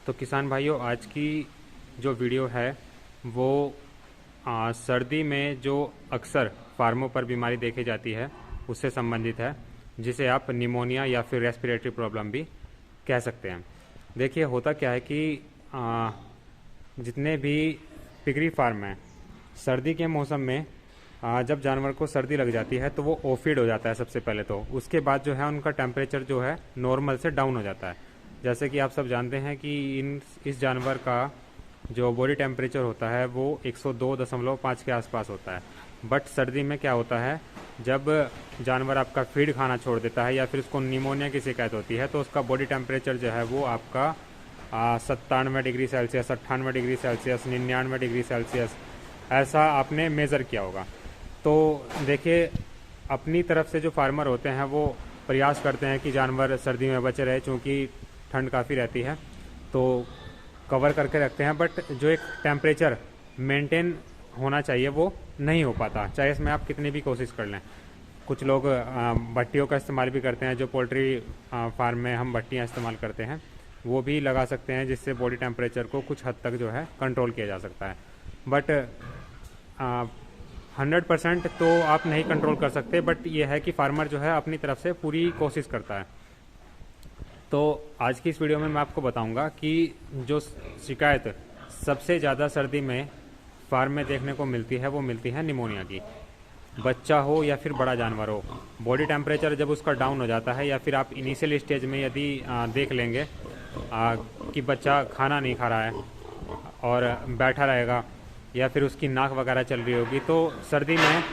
तो किसान भाइयों, आज की जो वीडियो है वो सर्दी में जो अक्सर फार्मों पर बीमारी देखी जाती है उससे संबंधित है, जिसे आप निमोनिया या फिर रेस्पिरेटरी प्रॉब्लम भी कह सकते हैं। देखिए, होता क्या है कि जितने भी पिगरी फार्म हैं, सर्दी के मौसम में जब जानवर को सर्दी लग जाती है तो वो ओफिड हो जाता है सबसे पहले। तो उसके बाद जो है उनका टेम्परेचर जो है नॉर्मल से डाउन हो जाता है। जैसे कि आप सब जानते हैं कि इस जानवर का जो बॉडी टेम्परेचर होता है वो 102.5 के आसपास होता है। बट सर्दी में क्या होता है, जब जानवर आपका फीड खाना छोड़ देता है या फिर उसको निमोनिया की शिकायत होती है तो उसका बॉडी टेम्परेचर जो है वो आपका 97 degree Celsius, 98 degree Celsius, 99 degree Celsius ऐसा आपने मेज़र किया होगा। तो देखिए, अपनी तरफ से जो फार्मर होते हैं वो प्रयास करते हैं कि जानवर सर्दी में बचे रहे, चूँकि ठंड काफ़ी रहती है तो कवर करके रखते हैं। बट जो एक टेम्परेचर मेंटेन होना चाहिए वो नहीं हो पाता, चाहे इसमें आप कितनी भी कोशिश कर लें। कुछ लोग भट्टियों का इस्तेमाल भी करते हैं, जो पोल्ट्री फार्म में हम भट्टियाँ इस्तेमाल करते हैं वो भी लगा सकते हैं, जिससे बॉडी टेम्परेचर को कुछ हद तक जो है कंट्रोल किया जा सकता है। बट 100% तो आप नहीं कंट्रोल कर सकते, बट ये है कि फार्मर जो है अपनी तरफ से पूरी कोशिश करता है। तो आज की इस वीडियो में मैं आपको बताऊंगा कि जो शिकायत सबसे ज़्यादा सर्दी में फार्म में देखने को मिलती है वो मिलती है निमोनिया की। बच्चा हो या फिर बड़ा जानवर हो, बॉडी टेम्परेचर जब उसका डाउन हो जाता है या फिर आप इनिशियल स्टेज में यदि देख लेंगे कि बच्चा खाना नहीं खा रहा है और बैठा रहेगा या फिर उसकी नाक वगैरह चल रही होगी, तो सर्दी में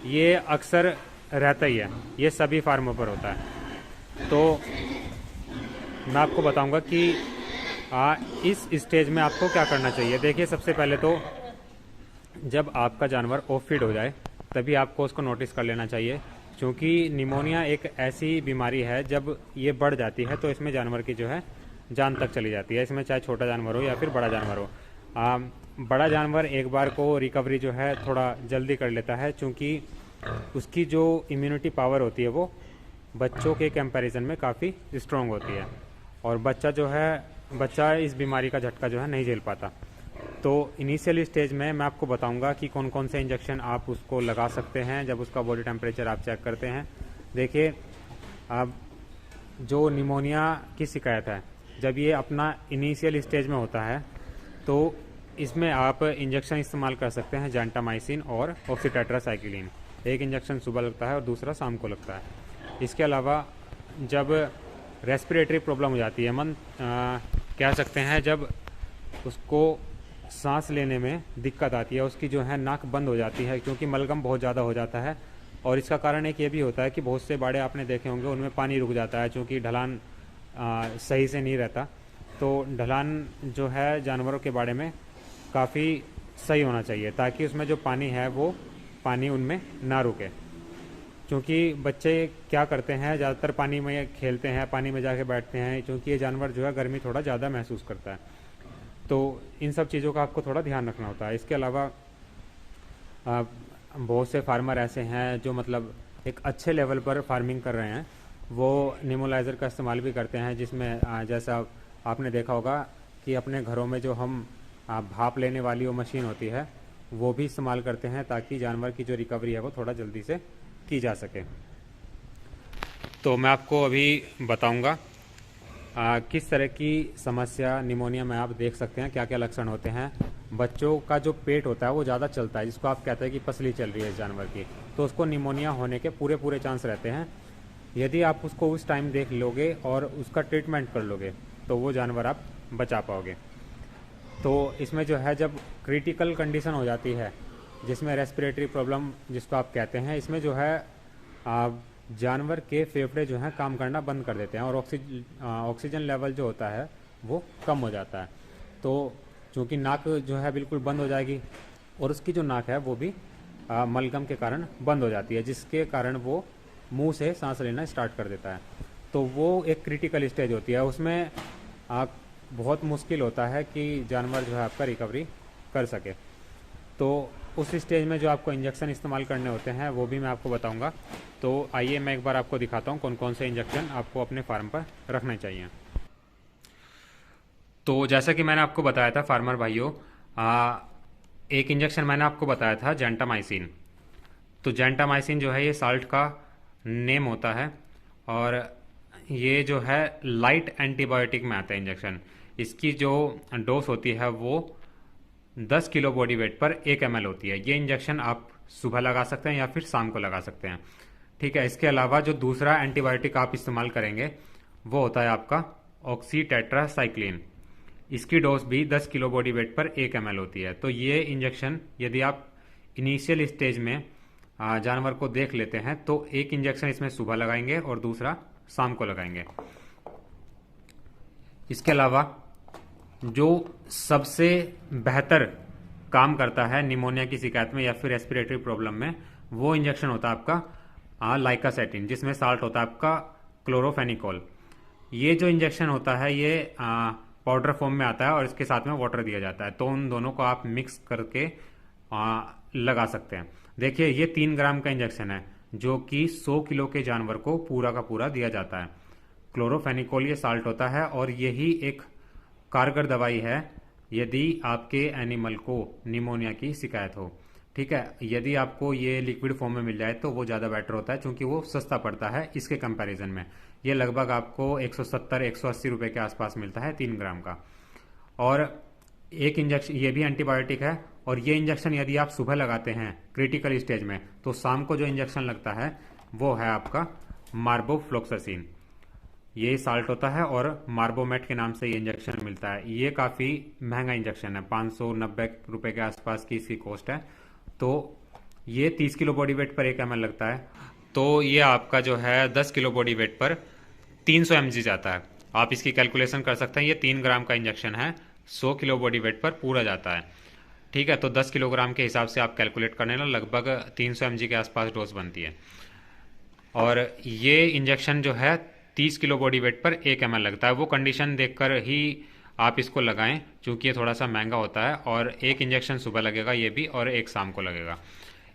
ये अक्सर रहता ही है, ये सभी फार्मों पर होता है। तो मैं आपको बताऊंगा कि इस स्टेज में आपको क्या करना चाहिए। देखिए, सबसे पहले तो जब आपका जानवर ऑफ फीड हो जाए तभी आपको उसको नोटिस कर लेना चाहिए, क्योंकि निमोनिया एक ऐसी बीमारी है जब ये बढ़ जाती है तो इसमें जानवर की जो है जान तक चली जाती है। इसमें चाहे छोटा जानवर हो या फिर बड़ा जानवर हो। बड़ा जानवर एक बार को रिकवरी जो है थोड़ा जल्दी कर लेता है, क्योंकि उसकी जो इम्यूनिटी पावर होती है वो बच्चों के कंपैरिजन में काफ़ी स्ट्रॉन्ग होती है, और बच्चा इस बीमारी का झटका जो है नहीं झेल पाता। तो इनिशियल स्टेज में मैं आपको बताऊंगा कि कौन कौन से इंजेक्शन आप उसको लगा सकते हैं जब उसका बॉडी टेम्परेचर आप चेक करते हैं। देखिए, अब जो निमोनिया की शिकायत है, जब ये अपना इनिशियल स्टेज में होता है तो इसमें आप इंजेक्शन इस्तेमाल कर सकते हैं, जेंटामाइसिन और ऑक्सीटेट्रासाइक्लिन। एक इंजेक्शन सुबह लगता है और दूसरा शाम को लगता है। इसके अलावा जब रेस्पिरेटरी प्रॉब्लम हो जाती है, कह सकते हैं जब उसको सांस लेने में दिक्कत आती है, उसकी जो है नाक बंद हो जाती है क्योंकि मलगम बहुत ज़्यादा हो जाता है। और इसका कारण एक ये भी होता है कि बहुत से बाड़े आपने देखे होंगे उनमें पानी रुक जाता है, क्योंकि ढलान सही से नहीं रहता। तो ढलान जो है जानवरों के बाड़े में काफ़ी सही होना चाहिए, ताकि उसमें जो पानी है वो पानी उनमें ना रुके। क्योंकि बच्चे क्या करते हैं, ज़्यादातर पानी में खेलते हैं, पानी में जाके बैठते हैं, क्योंकि ये जानवर जो है गर्मी थोड़ा ज़्यादा महसूस करता है। तो इन सब चीज़ों का आपको थोड़ा ध्यान रखना होता है। इसके अलावा बहुत से फार्मर ऐसे हैं जो मतलब एक अच्छे लेवल पर फार्मिंग कर रहे हैं, वो निमोलाइज़र का इस्तेमाल भी करते हैं, जिसमें जैसा आपने देखा होगा कि अपने घरों में जो हम भाप लेने वाली वो मशीन होती है वो भी इस्तेमाल करते हैं, ताकि जानवर की जो रिकवरी है वो थोड़ा जल्दी से की जा सके। तो मैं आपको अभी बताऊंगा किस तरह की समस्या निमोनिया में आप देख सकते हैं, क्या क्या लक्षण होते हैं। बच्चों का जो पेट होता है वो ज़्यादा चलता है, जिसको आप कहते हैं कि पसली चल रही है इस जानवर की, तो उसको निमोनिया होने के पूरे चांस रहते हैं। यदि आप उसको उस टाइम देख लोगे और उसका ट्रीटमेंट कर लोगे तो वो जानवर आप बचा पाओगे। तो इसमें जो है जब क्रिटिकल कंडीशन हो जाती है, जिसमें रेस्पिरेटरी प्रॉब्लम जिसको आप कहते हैं, इसमें जो है जानवर के फेफड़े जो हैं काम करना बंद कर देते हैं और ऑक्सीजन लेवल जो होता है वो कम हो जाता है। तो चूँकि नाक जो है बिल्कुल बंद हो जाएगी और उसकी जो नाक है वो भी मलगम के कारण बंद हो जाती है, जिसके कारण वो मुंह से सांस लेना स्टार्ट कर देता है। तो वो एक क्रिटिकल स्टेज होती है, उसमें बहुत मुश्किल होता है कि जानवर जो है आपका रिकवरी कर सके। तो उस स्टेज में जो आपको इंजेक्शन इस्तेमाल करने होते हैं वो भी मैं आपको बताऊंगा। तो आइए मैं एक बार आपको दिखाता हूं कौन कौन से इंजेक्शन आपको अपने फार्म पर रखने चाहिए। तो जैसा कि मैंने आपको बताया था फार्मर भाइयों, एक इंजेक्शन मैंने आपको बताया था जेंटामाइसिन। तो जेंटामाइसिन जो है ये साल्ट का नेम होता है, और ये जो है लाइट एंटीबायोटिक में आता है इंजेक्शन। इसकी जो डोज होती है वो 10 किलो बॉडी वेट पर 1 ml होती है। ये इंजेक्शन आप सुबह लगा सकते हैं या फिर शाम को लगा सकते हैं। ठीक है, इसके अलावा जो दूसरा एंटीबायोटिक आप इस्तेमाल करेंगे वो होता है आपका ऑक्सीटेट्रासाइक्लिन। इसकी डोज भी 10 किलो बॉडी वेट पर 1 ml होती है। तो ये इंजेक्शन यदि आप इनिशियल स्टेज में जानवर को देख लेते हैं तो एक इंजेक्शन इसमें सुबह लगाएंगे और दूसरा शाम को लगाएंगे। इसके अलावा जो सबसे बेहतर काम करता है निमोनिया की शिकायत में या फिर रेस्पिरेटरी प्रॉब्लम में, वो इंजेक्शन होता है आपका लाइकासेटिन, जिसमें साल्ट होता है आपका क्लोरोफेनिकोल। ये जो इंजेक्शन होता है ये पाउडर फॉर्म में आता है और इसके साथ में वाटर दिया जाता है। तो उन दोनों को आप मिक्स करके लगा सकते हैं। देखिए ये 3 ग्राम का इंजेक्शन है जो कि 100 किलो के जानवर को पूरा का पूरा दिया जाता है। क्लोरोफेनिकोल ये साल्ट होता है और यही एक कारगर दवाई है यदि आपके एनिमल को निमोनिया की शिकायत हो। ठीक है, यदि आपको ये लिक्विड फॉर्म में मिल जाए तो वो ज़्यादा बेटर होता है, क्योंकि वो सस्ता पड़ता है इसके कंपैरिजन में। ये लगभग आपको 170-180 रुपये के आसपास मिलता है 3 ग्राम का। और एक इंजेक्शन ये भी एंटीबायोटिक है, और ये इंजेक्शन यदि आप सुबह लगाते हैं क्रिटिकल स्टेज में तो शाम को जो इंजेक्शन लगता है वो है आपका मार्बोफ्लोक्सासिन। ये साल्ट होता है और मार्बोमेट के नाम से ये इंजेक्शन मिलता है। ये काफ़ी महंगा इंजेक्शन है, 590 रुपये के आसपास की इसकी कॉस्ट है। तो ये 30 किलो बॉडी वेट पर 1 ml लगता है। तो ये आपका जो है 10 किलो बॉडी वेट पर 300 mg जाता है। आप इसकी कैलकुलेशन कर सकते हैं, ये 3 ग्राम का इंजेक्शन है, 100 किलो बॉडी वेट पर पूरा जाता है। ठीक है, तो 10 किलोग्राम के हिसाब से आप कैलकुलेट करने ना लगभग 300 mg के आसपास डोज बनती है। और ये इंजेक्शन जो है 30 किलो बॉडी वेट पर 1 ml लगता है। वो कंडीशन देखकर ही आप इसको लगाएं, क्योंकि ये थोड़ा सा महंगा होता है। और एक इंजेक्शन सुबह लगेगा ये भी, और एक शाम को लगेगा।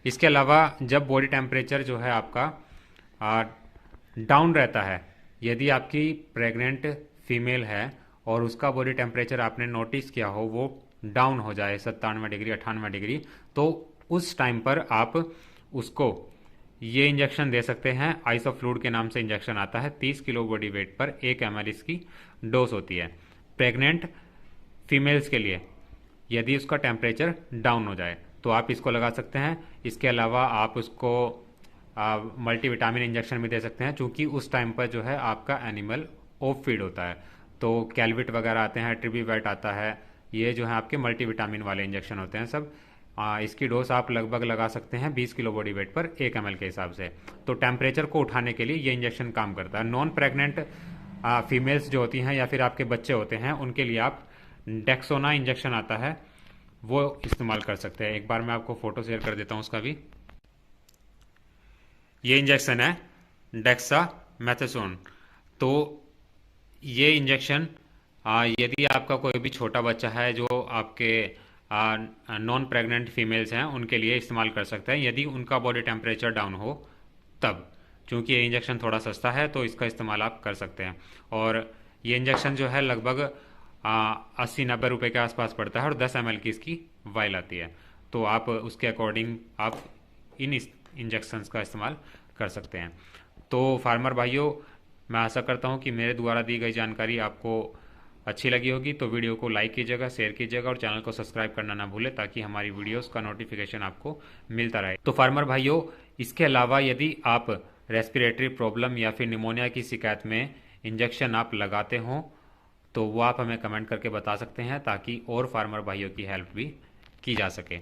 इसके अलावा जब बॉडी टेम्परेचर जो है आपका डाउन रहता है, यदि आपकी प्रेग्नेंट फीमेल है और उसका बॉडी टेम्परेचर आपने नोटिस किया हो वो डाउन हो जाए 97 डिग्री 98 डिग्री, तो उस टाइम पर आप उसको ये इंजेक्शन दे सकते हैं। आइसोफ्लूड के नाम से इंजेक्शन आता है, 30 किलो बॉडी वेट पर 1 ml इसकी डोज होती है प्रेग्नेंट फीमेल्स के लिए, यदि उसका टेम्परेचर डाउन हो जाए तो आप इसको लगा सकते हैं। इसके अलावा आप उसको मल्टीविटामिन इंजेक्शन भी दे सकते हैं, क्योंकि उस टाइम पर जो है आपका एनिमल ओफ फीड होता है। तो कैलविट वगैरह आते हैं, ट्रिबीवैट आता है, ये जो है आपके मल्टीविटामिन वाले इंजेक्शन होते हैं सब। इसकी डोज आप लगभग लगा सकते हैं 20 किलो बॉडी वेट पर 1 ml के हिसाब से। तो टेम्परेचर को उठाने के लिए ये इंजेक्शन काम करता है। नॉन प्रेग्नेंट फीमेल्स जो होती हैं या फिर आपके बच्चे होते हैं उनके लिए आप डेक्सोना इंजेक्शन आता है वो इस्तेमाल कर सकते हैं। एक बार मैं आपको फोटो शेयर कर देता हूँ उसका भी। ये इंजेक्शन है डेक्सामेथासोन। तो ये इंजेक्शन यदि आपका कोई भी छोटा बच्चा है जो आपके नॉन प्रेग्नेंट फीमेल्स हैं उनके लिए इस्तेमाल कर सकते हैं, यदि उनका बॉडी टेम्परेचर डाउन हो तब। क्योंकि ये इंजेक्शन थोड़ा सस्ता है तो इसका इस्तेमाल आप कर सकते हैं। और ये इंजेक्शन जो है लगभग 80-90 रुपये के आसपास पड़ता है और 10 ml की इसकी वाइल आती है। तो आप उसके अकॉर्डिंग आप इन इंजेक्शंस का इस्तेमाल कर सकते हैं। तो फार्मर भाइयों, मैं आशा करता हूँ कि मेरे द्वारा दी गई जानकारी आपको अच्छी लगी होगी। तो वीडियो को लाइक कीजिएगा, शेयर कीजिएगा और चैनल को सब्सक्राइब करना ना भूलें, ताकि हमारी वीडियोस का नोटिफिकेशन आपको मिलता रहे। तो फार्मर भाइयों, इसके अलावा यदि आप रेस्पिरेटरी प्रॉब्लम या फिर निमोनिया की शिकायत में इंजेक्शन आप लगाते हों तो वो आप हमें कमेंट करके बता सकते हैं, ताकि और फार्मर भाइयों की हेल्प भी की जा सके।